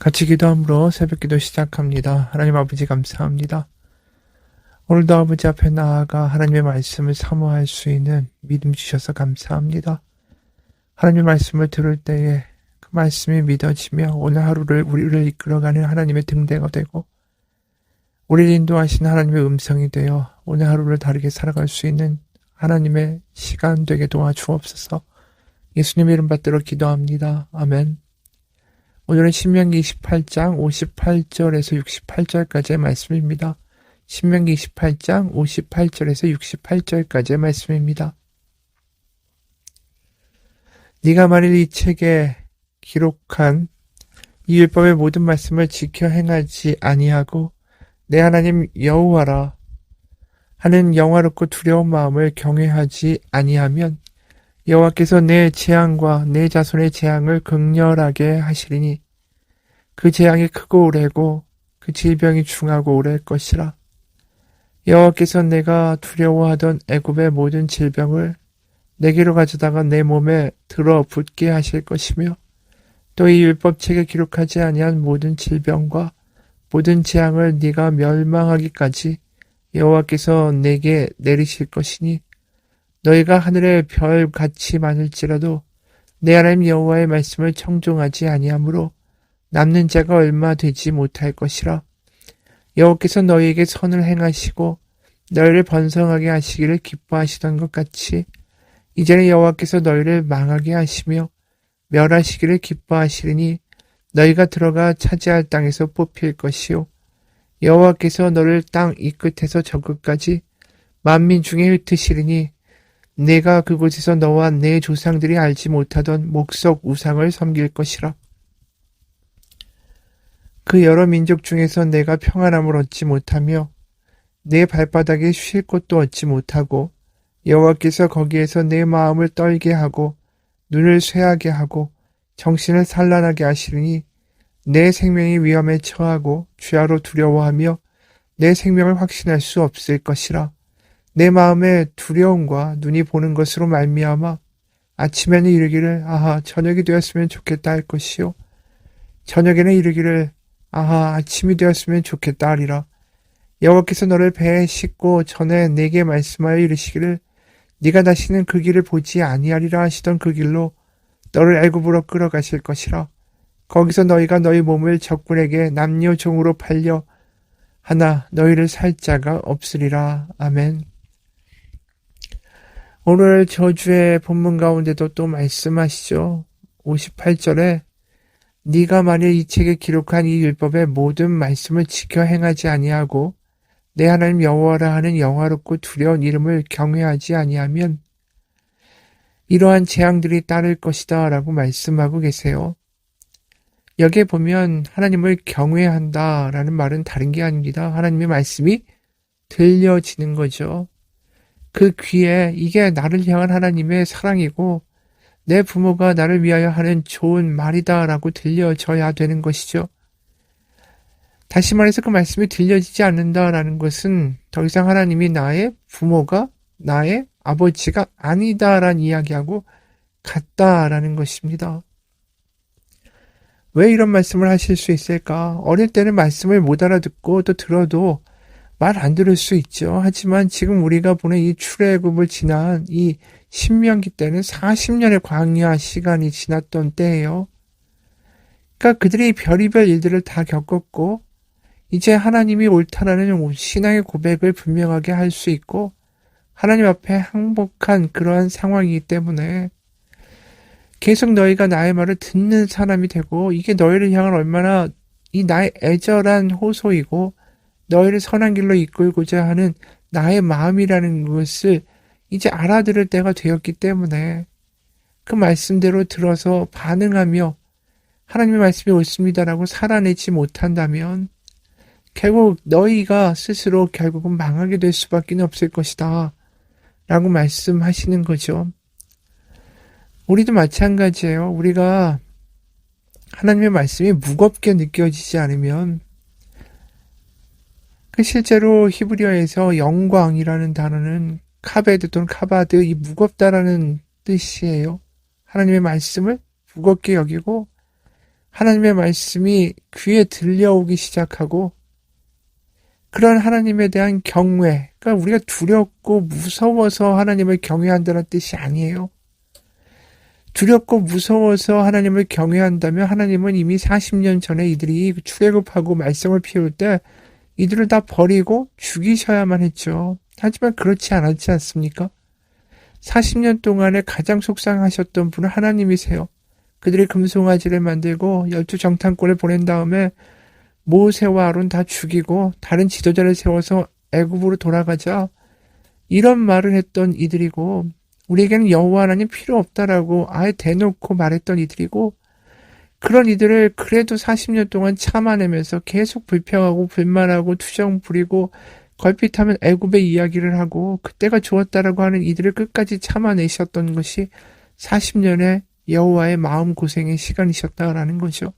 같이 기도함으로 새벽기도 시작합니다. 하나님 아버지 감사합니다. 오늘도 아버지 앞에 나아가 하나님의 말씀을 사모할 수 있는 믿음 주셔서 감사합니다. 하나님의 말씀을 들을 때에 그 말씀이 믿어지며 오늘 하루를 우리를 이끌어가는 하나님의 등대가 되고 우리를 인도하시는 하나님의 음성이 되어 오늘 하루를 다르게 살아갈 수 있는 하나님의 시간 되게 도와주옵소서. 예수님 이름 받들어 기도합니다. 아멘. 오늘은 신명기 28장 58절에서 68절까지의 말씀입니다. 신명기 28장 58절에서 68절까지의 말씀입니다. 네가 만일 이 책에 기록한 이 율법의 모든 말씀을 지켜 행하지 아니하고 내 하나님 여호와라 하는 영화롭고 두려운 마음을 경외하지 아니하면 여호와께서 내 재앙과 내 자손의 재앙을 극렬하게 하시리니 그 재앙이 크고 오래고 그 질병이 중하고 오래일 것이라. 여호와께서 내가 두려워하던 애굽의 모든 질병을 내게로 가져다가 내 몸에 들어붙게 하실 것이며 또 이 율법책에 기록하지 아니한 모든 질병과 모든 재앙을 네가 멸망하기까지 여호와께서 내게 내리실 것이니 너희가 하늘의 별같이 많을지라도 내 하나님 여호와의 말씀을 청종하지 아니하므로 남는 자가 얼마 되지 못할 것이라. 여호와께서 너희에게 선을 행하시고 너희를 번성하게 하시기를 기뻐하시던 것 같이 이제는 여호와께서 너희를 망하게 하시며 멸하시기를 기뻐하시리니 너희가 들어가 차지할 땅에서 뽑힐 것이요 여호와께서 너를 땅 이 끝에서 저 끝까지 만민 중에 흩으시리니 내가 그곳에서 너와 내 조상들이 알지 못하던 목석 우상을 섬길 것이라. 그 여러 민족 중에서 내가 평안함을 얻지 못하며 내 발바닥에 쉴 곳도 얻지 못하고 여호와께서 거기에서 내 마음을 떨게 하고 눈을 쇠하게 하고 정신을 산란하게 하시리니 내 생명이 위험에 처하고 죄아로 두려워하며 내 생명을 확신할 수 없을 것이라. 내 마음의 두려움과 눈이 보는 것으로 말미암아 아침에는 이르기를 아하 저녁이 되었으면 좋겠다 할 것이요 저녁에는 이르기를 아하 아침이 되었으면 좋겠다 하리라. 여호와께서 너를 배에 싣고 전에 내게 말씀하여 이르시기를 네가 다시는 그 길을 보지 아니하리라 하시던 그 길로 너를 애굽으로 끌어가실 것이라. 거기서 너희가 너희 몸을 적군에게 남녀 종으로 팔려 하나 너희를 살 자가 없으리라. 아멘. 오늘 저주의 본문 가운데도 또 말씀하시죠. 58절에 네가 만일 이 책에 기록한 이 율법의 모든 말씀을 지켜 행하지 아니하고 내 하나님 여호와라 하는 영화롭고 두려운 이름을 경외하지 아니하면 이러한 재앙들이 따를 것이다 라고 말씀하고 계세요. 여기에 보면 하나님을 경외한다 라는 말은 다른 게 아닙니다. 하나님의 말씀이 들려지는 거죠. 그 귀에 이게 나를 향한 하나님의 사랑이고 내 부모가 나를 위하여 하는 좋은 말이다 라고 들려져야 되는 것이죠. 다시 말해서 그 말씀이 들려지지 않는다라는 것은 더 이상 하나님이 나의 부모가 나의 아버지가 아니다라는 이야기하고 같다라는 것입니다. 왜 이런 말씀을 하실 수 있을까? 어릴 때는 말씀을 못 알아듣고 또 들어도 말 안 들을 수 있죠. 하지만 지금 우리가 보는 이 출애굽을 지난 이 신명기 때는 40년의 광야 시간이 지났던 때예요. 그러니까 그들이 별의별 일들을 다 겪었고 이제 하나님이 옳다라는 신앙의 고백을 분명하게 할 수 있고 하나님 앞에 항복한 그러한 상황이기 때문에 계속 너희가 나의 말을 듣는 사람이 되고 이게 너희를 향한 얼마나 이 나의 애절한 호소이고 너희를 선한 길로 이끌고자 하는 나의 마음이라는 것을 이제 알아들을 때가 되었기 때문에 그 말씀대로 들어서 반응하며 하나님의 말씀이 옳습니다라고 살아내지 못한다면 결국 너희가 스스로 결국은 망하게 될 수밖에 없을 것이다 라고 말씀하시는 거죠. 우리도 마찬가지예요. 우리가 하나님의 말씀이 무겁게 느껴지지 않으면 실제로 히브리어에서 영광이라는 단어는 카베드 또는 카바드, 이 무겁다라는 뜻이에요. 하나님의 말씀을 무겁게 여기고 하나님의 말씀이 귀에 들려오기 시작하고 그런 하나님에 대한 경외, 그러니까 우리가 두렵고 무서워서 하나님을 경외한다는 뜻이 아니에요. 두렵고 무서워서 하나님을 경외한다면 하나님은 이미 40년 전에 이들이 출애굽하고 말썽을 피울 때 이들을 다 버리고 죽이셔야만 했죠. 하지만 그렇지 않았지 않습니까? 40년 동안에 가장 속상하셨던 분은 하나님이세요. 그들이 금송아지를 만들고 12정탐꾼을 보낸 다음에 모세와 아론 다 죽이고 다른 지도자를 세워서 애굽으로 돌아가자 이런 말을 했던 이들이고 우리에게는 여호와 하나님 필요 없다라고 아예 대놓고 말했던 이들이고 그런 이들을 그래도 40년 동안 참아내면서 계속 불평하고 불만하고 투정 부리고 걸핏하면 애굽의 이야기를 하고 그때가 좋았다라고 하는 이들을 끝까지 참아내셨던 것이 40년의 여호와의 마음고생의 시간이셨다라는 거죠.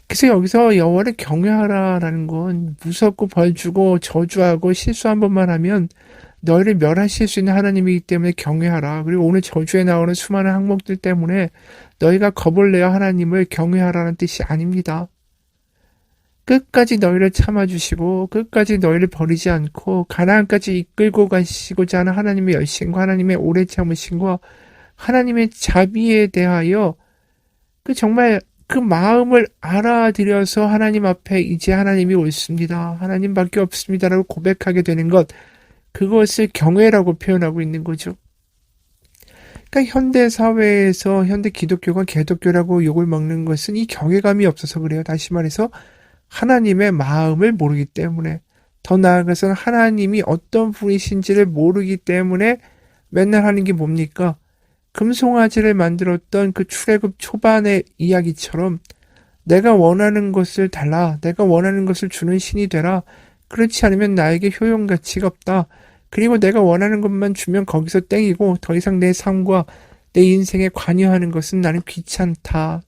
그래서 여기서 여호와를 경외하라라는 건 무섭고 벌주고 저주하고 실수 한 번만 하면 너희를 멸하실 수 있는 하나님이기 때문에 경외하라. 그리고 오늘 저주에 나오는 수많은 항목들 때문에 너희가 겁을 내어 하나님을 경외하라는 뜻이 아닙니다. 끝까지 너희를 참아주시고 끝까지 너희를 버리지 않고 가나안까지 이끌고 가시고자 하는 하나님의 열심과 하나님의 오래 참으심과 하나님의 자비에 대하여 정말 그 마음을 알아들여서 하나님 앞에 이제 하나님이 옳습니다. 하나님밖에 없습니다라고 고백하게 되는 것, 그것을 경외라고 표현하고 있는 거죠. 그러니까 현대 사회에서 현대 기독교가 개독교라고 욕을 먹는 것은 이 경외감이 없어서 그래요. 다시 말해서 하나님의 마음을 모르기 때문에, 더 나아가서는 하나님이 어떤 분이신지를 모르기 때문에 맨날 하는 게 뭡니까? 금송아지를 만들었던 그 출애굽 초반의 이야기처럼 내가 원하는 것을 달라, 내가 원하는 것을 주는 신이 되라, 그렇지 않으면 나에게 효용가치가 없다, 그리고 내가 원하는 것만 주면 거기서 땡이고 더 이상 내 삶과 내 인생에 관여하는 것은 나는 귀찮다.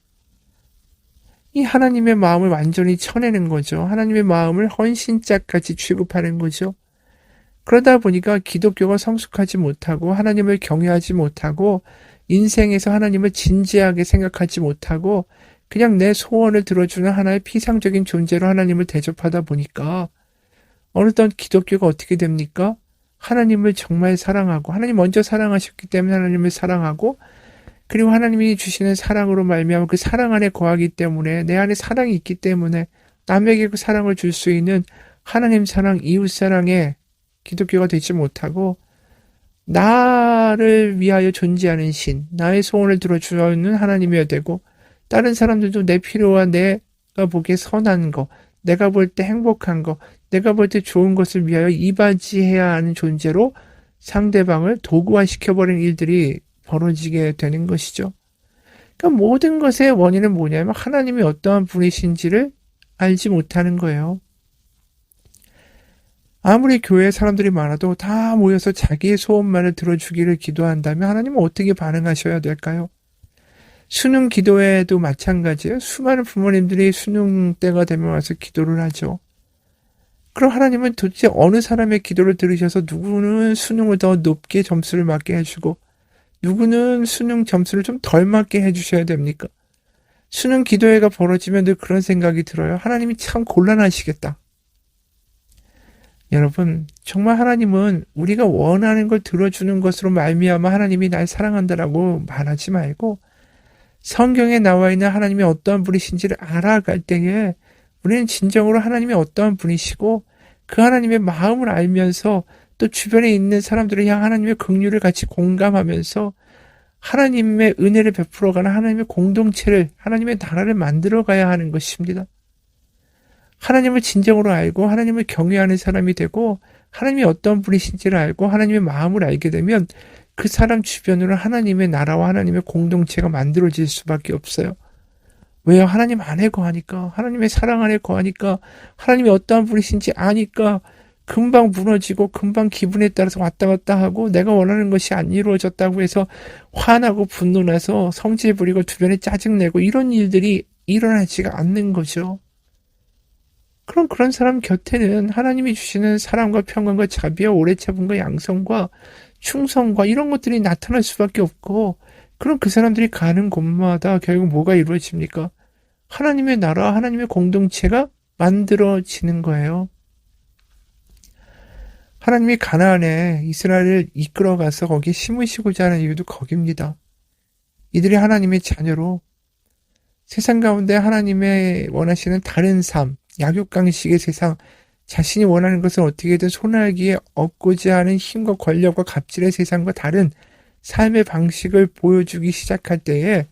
이 하나님의 마음을 완전히 쳐내는 거죠. 하나님의 마음을 헌신자까지 취급하는 거죠. 그러다 보니까 기독교가 성숙하지 못하고 하나님을 경외하지 못하고 인생에서 하나님을 진지하게 생각하지 못하고 그냥 내 소원을 들어주는 하나의 피상적인 존재로 하나님을 대접하다 보니까 어느덧 기독교가 어떻게 됩니까? 하나님을 정말 사랑하고 하나님 먼저 사랑하셨기 때문에 하나님을 사랑하고 그리고 하나님이 주시는 사랑으로 말미암아 그 사랑 안에 거하기 때문에 내 안에 사랑이 있기 때문에 남에게 그 사랑을 줄 수 있는 하나님 사랑, 이웃 사랑에 기독교가 되지 못하고 나를 위하여 존재하는 신, 나의 소원을 들어주는 하나님이어야 되고 다른 사람들도 내 필요와 내가 보기에 선한 거, 내가 볼 때 행복한 거, 내가 볼 때 좋은 것을 위하여 이바지해야 하는 존재로 상대방을 도구화시켜버리는 일들이 벌어지게 되는 것이죠. 그러니까 모든 것의 원인은 뭐냐면 하나님이 어떠한 분이신지를 알지 못하는 거예요. 아무리 교회에 사람들이 많아도 다 모여서 자기의 소원만을 들어주기를 기도한다면 하나님은 어떻게 반응하셔야 될까요? 수능 기도회도 마찬가지예요. 수많은 부모님들이 수능 때가 되면 와서 기도를 하죠. 그럼 하나님은 도대체 어느 사람의 기도를 들으셔서 누구는 수능을 더 높게 점수를 맞게 해주고 누구는 수능 점수를 좀 덜 맞게 해주셔야 됩니까? 수능 기도회가 벌어지면 늘 그런 생각이 들어요. 하나님이 참 곤란하시겠다. 여러분, 정말 하나님은 우리가 원하는 걸 들어주는 것으로 말미암아 하나님이 날 사랑한다라고 말하지 말고 성경에 나와 있는 하나님이 어떠한 분이신지를 알아갈 때에 우리는 진정으로 하나님이 어떠한 분이시고 그 하나님의 마음을 알면서 또 주변에 있는 사람들을 향한 하나님의 긍휼을 같이 공감하면서 하나님의 은혜를 베풀어가는 하나님의 공동체를, 하나님의 나라를 만들어가야 하는 것입니다. 하나님을 진정으로 알고 하나님을 경외하는 사람이 되고 하나님이 어떤 분이신지를 알고 하나님의 마음을 알게 되면 그 사람 주변으로 하나님의 나라와 하나님의 공동체가 만들어질 수밖에 없어요. 왜요? 하나님 안에 거하니까, 하나님의 사랑 안에 거하니까, 하나님이 어떠한 분이신지 아니까 금방 무너지고 금방 기분에 따라서 왔다 갔다 하고 내가 원하는 것이 안 이루어졌다고 해서 화나고 분노나서 성질 부리고 주변에 짜증내고 이런 일들이 일어나지가 않는 거죠. 그럼 그런 사람 곁에는 하나님이 주시는 사랑과 평강과 자비와 오래 참음과 양성과 충성과 이런 것들이 나타날 수밖에 없고, 그럼 그 사람들이 가는 곳마다 결국 뭐가 이루어집니까? 하나님의 나라, 하나님의 공동체가 만들어지는 거예요. 하나님이 가나안에 이스라엘을 이끌어가서 거기에 심으시고자 하는 이유도 거기입니다. 이들이 하나님의 자녀로 세상 가운데 하나님의 원하시는 다른 삶, 약육강식의 세상, 자신이 원하는 것을 어떻게든 손아귀에 얻고자 하는 힘과 권력과 갑질의 세상과 다른 삶의 방식을 보여주기 시작할 때에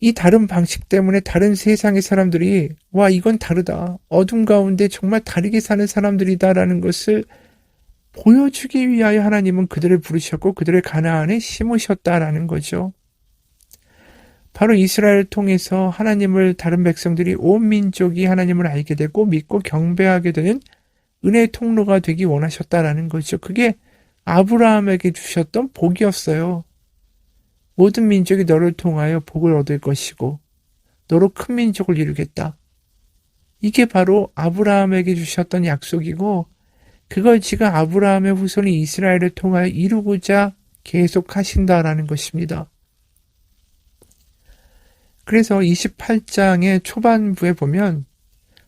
이 다른 방식 때문에 다른 세상의 사람들이 와, 이건 다르다, 어둠 가운데 정말 다르게 사는 사람들이다라는 것을 보여주기 위하여 하나님은 그들을 부르셨고 그들을 가나안에 심으셨다라는 거죠. 바로 이스라엘을 통해서 하나님을 다른 백성들이 온 민족이 하나님을 알게 되고 믿고 경배하게 되는 은혜의 통로가 되기 원하셨다라는 거죠. 그게 아브라함에게 주셨던 복이었어요. 모든 민족이 너를 통하여 복을 얻을 것이고 너로 큰 민족을 이루겠다. 이게 바로 아브라함에게 주셨던 약속이고 그걸 지금 아브라함의 후손이 이스라엘을 통하여 이루고자 계속하신다라는 것입니다. 그래서 28장의 초반부에 보면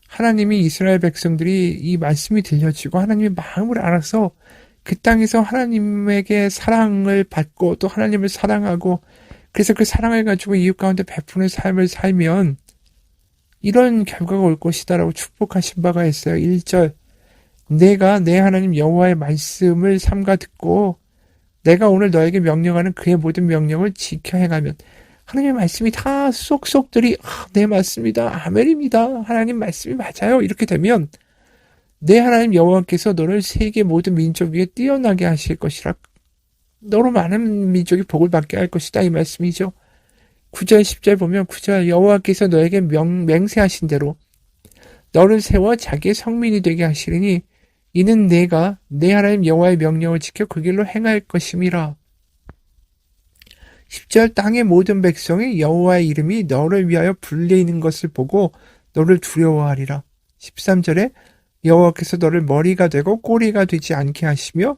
하나님이 이스라엘 백성들이 이 말씀이 들려지고 하나님의 마음을 알아서 그 땅에서 하나님에게 사랑을 받고 또 하나님을 사랑하고 그래서 그 사랑을 가지고 이웃 가운데 베푸는 삶을 살면 이런 결과가 올 것이다라고 축복하신 바가 있어요. 1절, 내가 내 하나님 여호와의 말씀을 삼가 듣고 내가 오늘 너에게 명령하는 그의 모든 명령을 지켜 행하면, 하나님의 말씀이 다 쏙쏙들이 네 맞습니다, 아멘입니다, 하나님 말씀이 맞아요, 이렇게 되면 내 하나님 여호와께서 너를 세계 모든 민족 위에 뛰어나게 하실 것이라, 너로 많은 민족이 복을 받게 할 것이다, 이 말씀이죠. 9절 10절 보면 9절, 여호와께서 너에게 맹세하신 대로 너를 세워 자기의 성민이 되게 하시리니 이는 내가 내 하나님 여호와의 명령을 지켜 그 길로 행할 것임이라. 10절, 땅의 모든 백성이 여호와의 이름이 너를 위하여 불리는 것을 보고 너를 두려워하리라. 13절에 여호와께서 너를 머리가 되고 꼬리가 되지 않게 하시며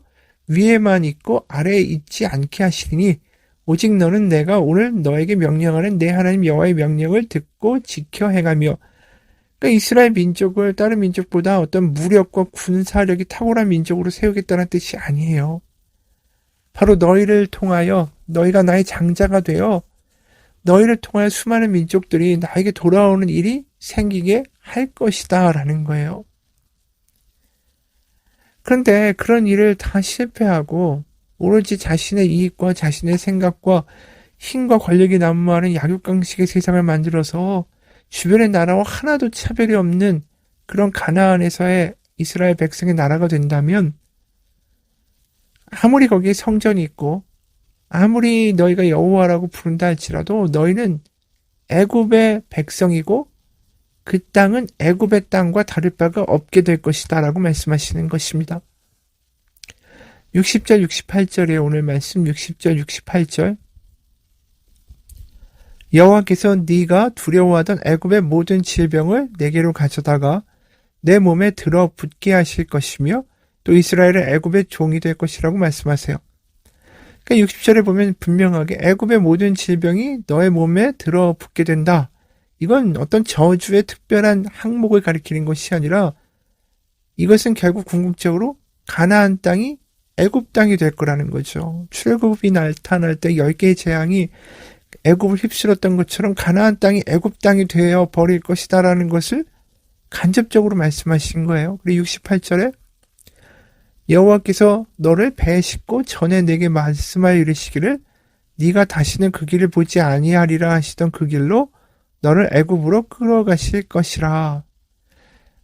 위에만 있고 아래에 있지 않게 하시리니 오직 너는 내가 오늘 너에게 명령하는 내 하나님 여호와의 명령을 듣고 지켜 행하며. 그러니까 이스라엘 민족을 다른 민족보다 어떤 무력과 군사력이 탁월한 민족으로 세우겠다는 뜻이 아니에요. 바로 너희를 통하여 너희가 나의 장자가 되어 너희를 통하여 수많은 민족들이 나에게 돌아오는 일이 생기게 할 것이다 라는 거예요. 그런데 그런 일을 다 실패하고 오로지 자신의 이익과 자신의 생각과 힘과 권력이 난무하는 약육강식의 세상을 만들어서 주변의 나라와 하나도 차별이 없는 그런 가나안에서의 이스라엘 백성의 나라가 된다면, 아무리 거기에 성전이 있고 아무리 너희가 여호와라고 부른다 할지라도 너희는 애굽의 백성이고 그 땅은 애굽의 땅과 다를 바가 없게 될 것이다 라고 말씀하시는 것입니다. 60절 68절에 오늘 말씀 60절 68절, 여호와께서 네가 두려워하던 애굽의 모든 질병을 내게로 가져다가 내 몸에 들어붙게 하실 것이며 또 이스라엘은 애굽의 종이 될 것이라고 말씀하세요. 그러니까 60절에 보면 분명하게 애굽의 모든 질병이 너의 몸에 들어붙게 된다. 이건 어떤 저주의 특별한 항목을 가리키는 것이 아니라 이것은 결국 궁극적으로 가나안 땅이 애굽 땅이 될 거라는 거죠. 출애굽이 나타날 때 10개의 재앙이 애굽을 휩쓸었던 것처럼 가나안 땅이 애굽 땅이 되어 버릴 것이다라는 것을 간접적으로 말씀하신 거예요. 그리고 68절에 여호와께서 너를 배에 싣고 전에 내게 말씀하여 이르시기를 네가 다시는 그 길을 보지 아니하리라 하시던 그 길로 너를 애굽으로 끌어가실 것이라.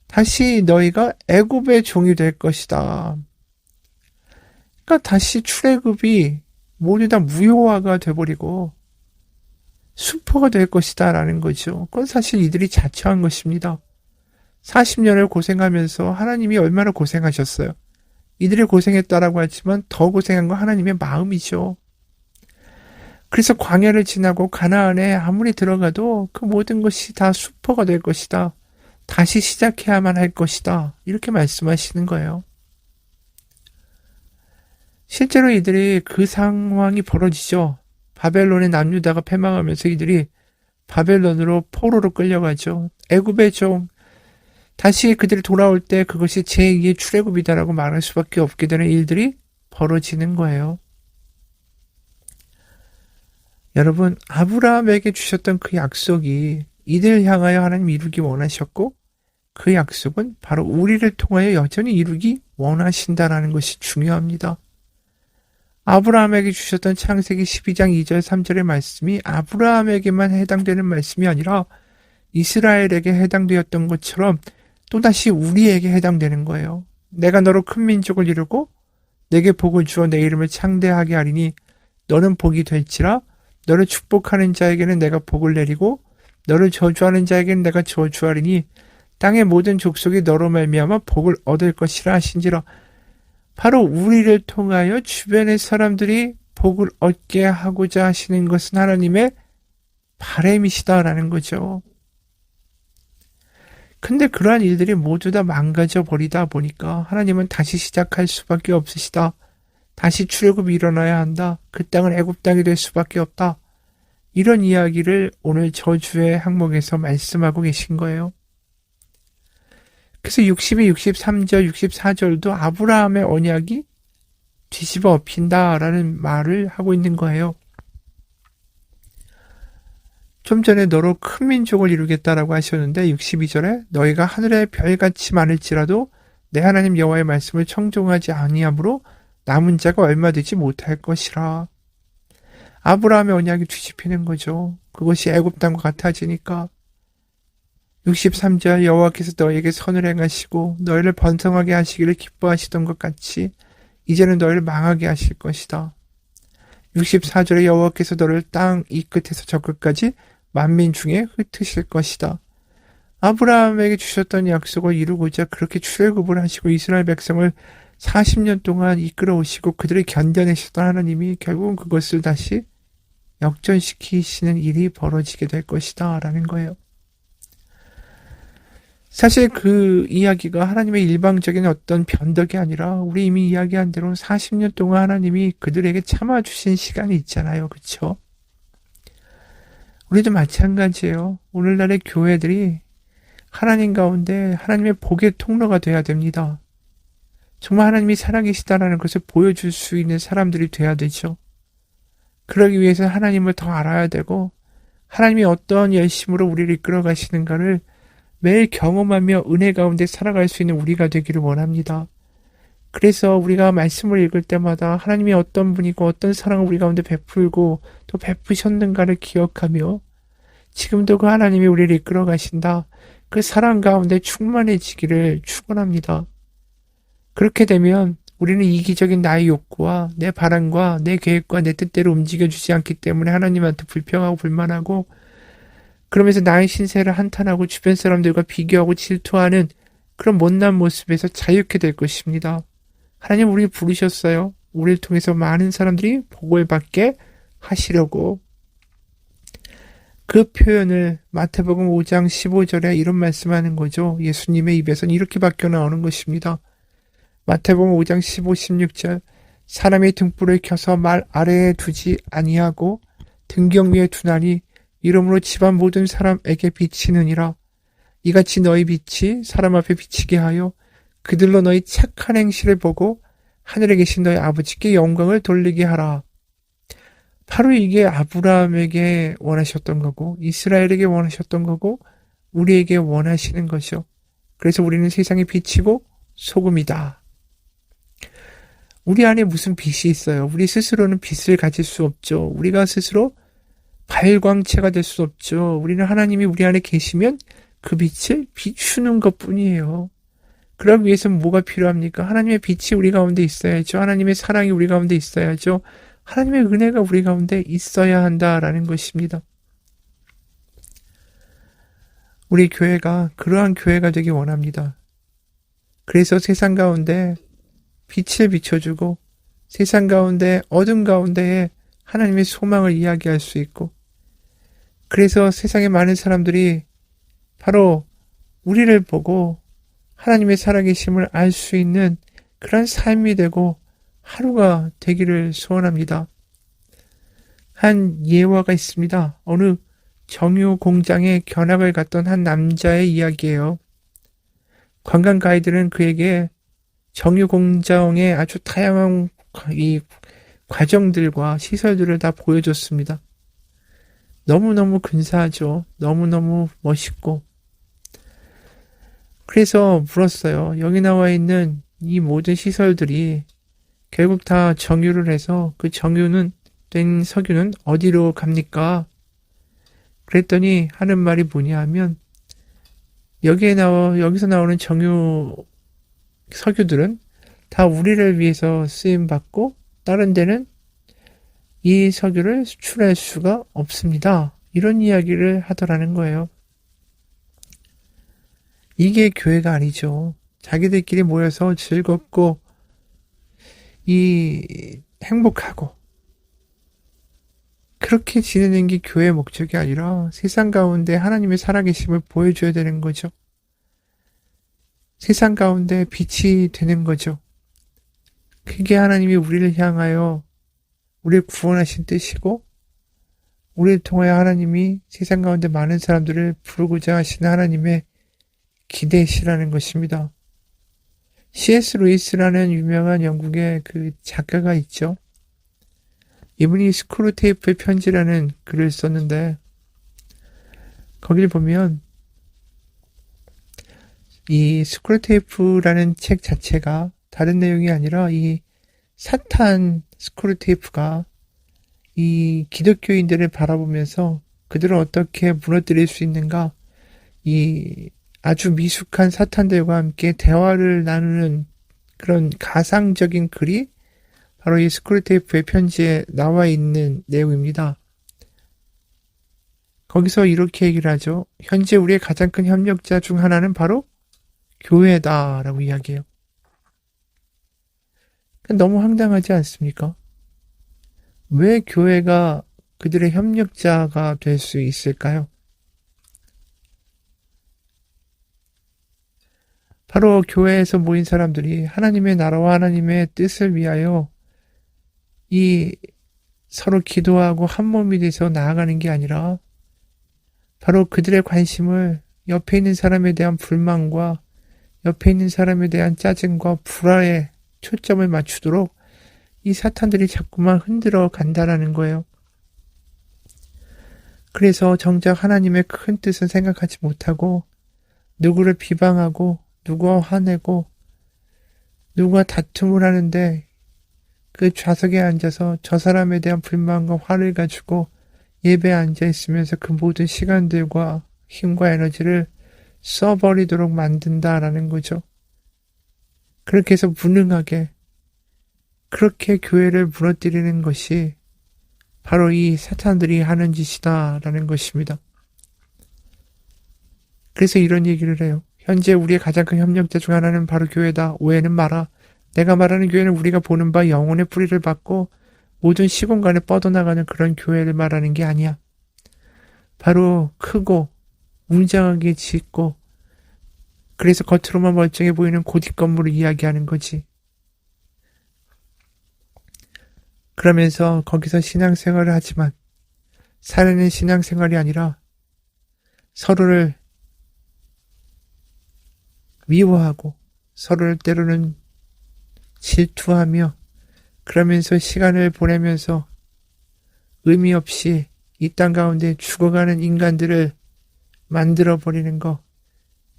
다시 너희가 애굽의 종이 될 것이다. 그러니까 다시 출애굽이 모두 다 무효화가 돼버리고 수포가 될 것이다 라는 거죠. 그건 사실 이들이 자처한 것입니다. 40년을 고생하면서 하나님이 얼마나 고생하셨어요. 이들이 고생했다라고 하지만 더 고생한 건 하나님의 마음이죠. 그래서 광야를 지나고 가나안에 아무리 들어가도 그 모든 것이 다 수포가 될 것이다. 다시 시작해야만 할 것이다. 이렇게 말씀하시는 거예요. 실제로 이들이 그 상황이 벌어지죠. 바벨론의 남유다가 패망하면서 이들이 바벨론으로 포로로 끌려가죠. 애굽의 종, 다시 그들이 돌아올 때 그것이 제2의 출애굽이다라고 말할 수밖에 없게 되는 일들이 벌어지는 거예요. 여러분, 아브라함에게 주셨던 그 약속이 이들을 향하여 하나님 이루기 원하셨고 그 약속은 바로 우리를 통하여 여전히 이루기 원하신다라는 것이 중요합니다. 아브라함에게 주셨던 창세기 12장 2절 3절의 말씀이 아브라함에게만 해당되는 말씀이 아니라 이스라엘에게 해당되었던 것처럼 또다시 우리에게 해당되는 거예요. 내가 너로 큰 민족을 이루고 내게 복을 주어 내 이름을 창대하게 하리니 너는 복이 될지라. 너를 축복하는 자에게는 내가 복을 내리고 너를 저주하는 자에게는 내가 저주하리니 땅의 모든 족속이 너로 말미암아 복을 얻을 것이라 하신지라. 바로 우리를 통하여 주변의 사람들이 복을 얻게 하고자 하시는 것은 하나님의 바람이시다라는 거죠. 근데 그러한 일들이 모두 다 망가져 버리다 보니까 하나님은 다시 시작할 수밖에 없으시다. 다시 출애굽이 일어나야 한다. 그 땅은 애굽 땅이 될 수밖에 없다. 이런 이야기를 오늘 저주의 항목에서 말씀하고 계신 거예요. 그래서 62, 63절, 64절도 아브라함의 언약이 뒤집어 엎힌다라는 말을 하고 있는 거예요. 좀 전에 너로 큰 민족을 이루겠다라고 하셨는데 62절에 너희가 하늘의 별같이 많을지라도 내 하나님 여호와의 말씀을 청종하지 아니하므로 남은 자가 얼마 되지 못할 것이라. 아브라함의 언약이 뒤집히는 거죠. 그것이 애굽 땅과 같아지니까. 63절 여호와께서 너희에게 선을 행하시고 너희를 번성하게 하시기를 기뻐하시던 것 같이 이제는 너희를 망하게 하실 것이다. 64절에 여호와께서 너를 땅 이 끝에서 저 끝까지 만민 중에 흩으실 것이다. 아브라함에게 주셨던 약속을 이루고자 그렇게 출애굽을 하시고 이스라엘 백성을 40년 동안 이끌어 오시고 그들을 견뎌내셨던 하나님이 결국은 그것을 다시 역전시키시는 일이 벌어지게 될 것이다 라는 거예요. 사실 그 이야기가 하나님의 일방적인 어떤 변덕이 아니라 우리 이미 이야기한 대로 40년 동안 하나님이 그들에게 참아주신 시간이 있잖아요. 그렇죠? 우리도 마찬가지예요. 오늘날의 교회들이 하나님 가운데 하나님의 복의 통로가 돼야 됩니다. 정말 하나님이 살아계시다라는 것을 보여줄 수 있는 사람들이 돼야 되죠. 그러기 위해서 하나님을 더 알아야 되고 하나님이 어떤 열심으로 우리를 이끌어 가시는가를 매일 경험하며 은혜 가운데 살아갈 수 있는 우리가 되기를 원합니다. 그래서 우리가 말씀을 읽을 때마다 하나님이 어떤 분이고 어떤 사랑을 우리 가운데 베풀고 또 베푸셨는가를 기억하며 지금도 그 하나님이 우리를 이끌어 가신다. 그 사랑 가운데 충만해지기를 축원합니다. 그렇게 되면 우리는 이기적인 나의 욕구와 내 바람과 내 계획과 내 뜻대로 움직여주지 않기 때문에 하나님한테 불평하고 불만하고 그러면서 나의 신세를 한탄하고 주변 사람들과 비교하고 질투하는 그런 못난 모습에서 자유케 될 것입니다. 하나님 우리 부르셨어요. 우리를 통해서 많은 사람들이 복을 받게 하시려고. 그 표현을 마태복음 5장 15절에 이런 말씀하는 거죠. 예수님의 입에서는 이렇게 바뀌어 나오는 것입니다. 마태복음 5장 15, 16절 사람이 등불을 켜서 말 아래에 두지 아니하고 등경 위에 두나니 이러므로 집안 모든 사람에게 비치느니라. 이같이 너희 빛이 사람 앞에 비치게 하여 그들로 너희 착한 행실을 보고 하늘에 계신 너희 아버지께 영광을 돌리게 하라. 바로 이게 아브라함에게 원하셨던 거고, 이스라엘에게 원하셨던 거고, 우리에게 원하시는 것이요. 그래서 우리는 세상의 빛이고 소금이다. 우리 안에 무슨 빛이 있어요? 우리 스스로는 빛을 가질 수 없죠. 우리가 스스로 발광체가 될 수 없죠. 우리는 하나님이 우리 안에 계시면 그 빛을 비추는 것 뿐이에요. 그러기 위해서는 뭐가 필요합니까? 하나님의 빛이 우리 가운데 있어야죠. 하나님의 사랑이 우리 가운데 있어야죠. 하나님의 은혜가 우리 가운데 있어야 한다라는 것입니다. 우리 교회가 그러한 교회가 되기 원합니다. 그래서 세상 가운데 빛을 비춰주고 세상 가운데 어둠 가운데에 하나님의 소망을 이야기할 수 있고, 그래서 세상의 많은 사람들이 바로 우리를 보고 하나님의 살아계심을 알 수 있는 그런 삶이 되고 하루가 되기를 소원합니다. 한 예화가 있습니다. 어느 정유 공장에 견학을 갔던 한 남자의 이야기예요. 관광 가이드는 그에게 정유 공장의 아주 다양한 이 과정들과 시설들을 다 보여줬습니다. 너무너무 근사하죠. 너무너무 멋있고. 그래서 물었어요. 여기 나와 있는 이 모든 시설들이 결국 다 정유를 해서 그 정유는 된 석유는 어디로 갑니까? 그랬더니 하는 말이 뭐냐 하면, 여기서 나오는 정유 석유들은 다 우리를 위해서 쓰임받고 다른 데는 이 석유를 수출할 수가 없습니다. 이런 이야기를 하더라는 거예요. 이게 교회가 아니죠. 자기들끼리 모여서 즐겁고 행복하고 그렇게 지내는 게 교회의 목적이 아니라 세상 가운데 하나님의 살아계심을 보여줘야 되는 거죠. 세상 가운데 빛이 되는 거죠. 그게 하나님이 우리를 향하여 우리를 구원하신 뜻이고, 우리를 통하여 하나님이 세상 가운데 많은 사람들을 부르고자 하시는 하나님의 기대시라는 것입니다. C.S. 루이스라는 유명한 영국의 그 작가가 있죠. 이분이 스크루테이프의 편지라는 글을 썼는데, 거기를 보면 이 스크루테이프라는 책 자체가 다른 내용이 아니라 이 사탄 스크루테이프가 이 기독교인들을 바라보면서 그들을 어떻게 무너뜨릴 수 있는가, 이 아주 미숙한 사탄들과 함께 대화를 나누는 그런 가상적인 글이 바로 이 스크루테이프의 편지에 나와 있는 내용입니다. 거기서 이렇게 얘기를 하죠. 현재 우리의 가장 큰 협력자 중 하나는 바로 교회다라고 이야기해요. 너무 황당하지 않습니까? 왜 교회가 그들의 협력자가 될 수 있을까요? 바로 교회에서 모인 사람들이 하나님의 나라와 하나님의 뜻을 위하여 이 서로 기도하고 한 몸이 돼서 나아가는 게 아니라 바로 그들의 관심을 옆에 있는 사람에 대한 불만과 옆에 있는 사람에 대한 짜증과 불화에 초점을 맞추도록 이 사탄들이 자꾸만 흔들어 간다라는 거예요. 그래서 정작 하나님의 큰 뜻은 생각하지 못하고 누구를 비방하고 누구와 화내고 누구와 다툼을 하는데, 그 좌석에 앉아서 저 사람에 대한 불만과 화를 가지고 예배에 앉아 있으면서 그 모든 시간들과 힘과 에너지를 써버리도록 만든다라는 거죠. 그렇게 해서 무능하게 그렇게 교회를 무너뜨리는 것이 바로 이 사탄들이 하는 짓이다라는 것입니다. 그래서 이런 얘기를 해요. 현재 우리의 가장 큰 협력자 중 하나는 바로 교회다. 오해는 마라. 내가 말하는 교회는 우리가 보는 바 영혼의 뿌리를 받고 모든 시공간에 뻗어나가는 그런 교회를 말하는 게 아니야. 바로 크고 웅장하게 짓고 그래서 겉으로만 멀쩡해 보이는 고딕 건물을 이야기하는 거지. 그러면서 거기서 신앙생활을 하지만 살아낸 신앙생활이 아니라 서로를 미워하고 서로를 때로는 질투하며 그러면서 시간을 보내면서 의미 없이 이 땅 가운데 죽어가는 인간들을 만들어버리는 거,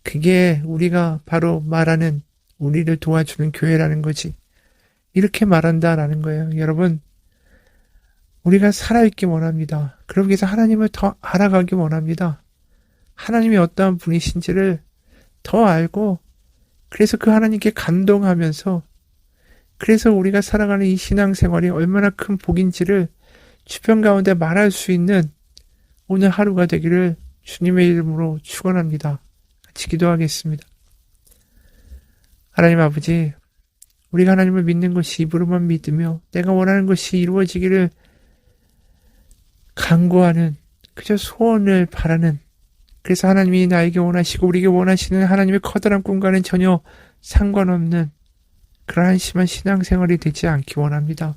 그게 우리가 바로 말하는 우리를 도와주는 교회라는 거지. 이렇게 말한다라는 거예요. 여러분, 우리가 살아있기 원합니다. 그러기 위해서 하나님을 더 알아가기 원합니다. 하나님이 어떠한 분이신지를 더 알고, 그래서 그 하나님께 감동하면서, 그래서 우리가 살아가는 이 신앙생활이 얼마나 큰 복인지를 주변 가운데 말할 수 있는 오늘 하루가 되기를 주님의 이름으로 축원합니다. 같이 기도하겠습니다. 하나님 아버지, 우리가 하나님을 믿는 것이 입으로만 믿으며 내가 원하는 것이 이루어지기를 간구하는, 그저 소원을 바라는, 그래서 하나님이 나에게 원하시고 우리에게 원하시는 하나님의 커다란 꿈과는 전혀 상관없는 그러한 한심한 신앙생활이 되지 않기 원합니다.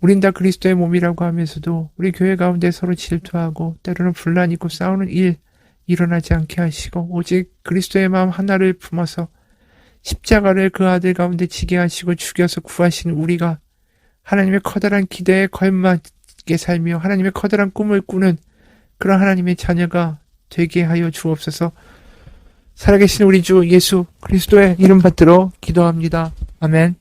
우린 다 그리스도의 몸이라고 하면서도 우리 교회 가운데 서로 질투하고 때로는 분란 있고 싸우는 일 일어나지 않게 하시고, 오직 그리스도의 마음 하나를 품어서 십자가를 그 아들 가운데 지게 하시고 죽여서 구하신 우리가 하나님의 커다란 기대에 걸맞게 살며 하나님의 커다란 꿈을 꾸는 그런 하나님의 자녀가 되게 하여 주옵소서. 살아계신 우리 주 예수 그리스도의 이름 받들어 기도합니다. 아멘.